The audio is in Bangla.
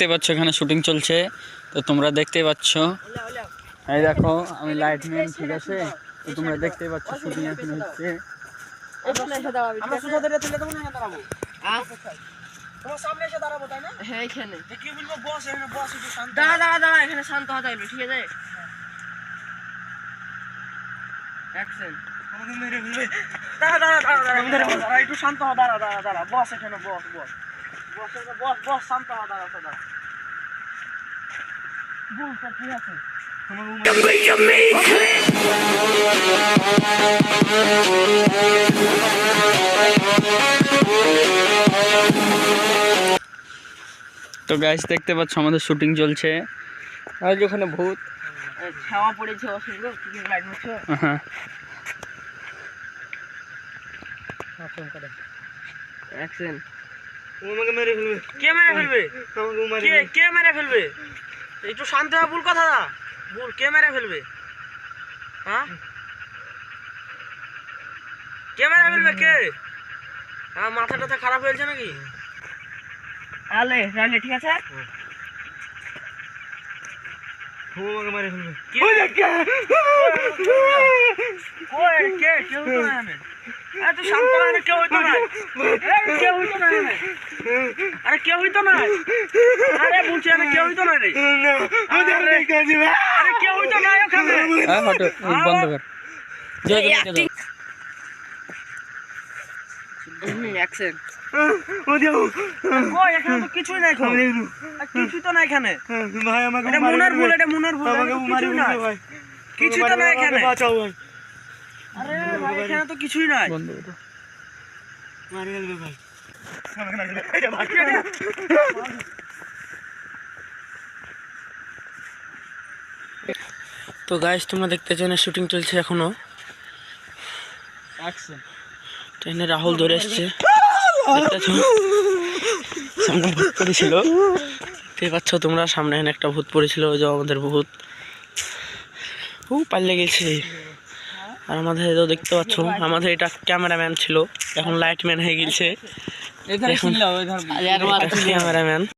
দেখতে পাচ্ছ এখানে শুটিং চলছে, তো তোমরা দেখতেই পাচ্ছ। এই দেখো আমি লাইটম্যান, ঠিক আছে? তো তোমরা দেখতেই পাচ্ছ শুটিং এখন হচ্ছে। আমরা সুধাদের তুলে দেবো না, দাঁড়াবো তোমার সামনে এসে দাঁড়াবো, তাই না? হ্যাঁ এখানে কি বলবো, বস এখানে বস, একটু শান্ত দাঁড়া এখানে শান্ত হতে হবে, ঠিক আছে? অ্যাকশন। আমাকে মেরে ফেলবে। দাঁড়া একটু শান্ত হ, দাঁড়া বস এখানে, বস শান্ত হ, দাঁড়া বল তোর কি আছে? তো গাইস দেখতে পাচ্ছ আমাদের শুটিং চলছে। আর ওখানে ভূত ছাওয়া পড়েছে, অসুবিধা কি লাইট মারছো? হ্যাঁ অ্যাকশন। আমাকে মেরে ফেলবে। কে মেরে ফেলবে? কে মেরে ফেলবে? একটু শান্ত হয়ে বল কথা, বল কে মেরে ফেলবে? হ্যাঁ কে মেরে ফেলবে? কে? হ্যাঁ মাথাটা খারাপ হয়েছে নাকি? আলে ঠিক আছে। আমাকে মেরে ফেলবে। কেউ তো না, আরে তুই শান্ত না, কেউ হইতো না, কেউ হইতো না, আরে কেউ হইতো না, আরে বলছি না কেউ হইতো না রে, আরে কেউ হইতো না ওখানে। বন্ধ কর। অ্যাকশন। কই এখানে তো কিছুই নাই, কিছুই তো নাই এখানে ভাই। আমাকে এটা মুনার ভুল, কিছুই নাই, কিছুই তো নাই এখানে। বাঁচাও ভাই। আরে ভাই এখানে তো কিছুই নাই, বন্ধ করো, মারি ফেলবে ভাই। তো গাইস তোমরা দেখতেছো না শুটিং চলছে এখনো। ট্রেনে রাহুল ধরে এসছে, দেখতেছো সামনে ভূত পড়েছিল, দেখতে পাচ্ছ তোমরা সামনে একটা ভূত পড়েছিল, ওই যে আমাদের ভূত পাল্লে গেছে। আর আমাদের এটাও দেখতে পাচ্ছ, আমাদের এটা ক্যামেরাম্যান ছিল, এখন লাইটম্যান হয়ে গেছে, এখন ক্যামেরাম্যান।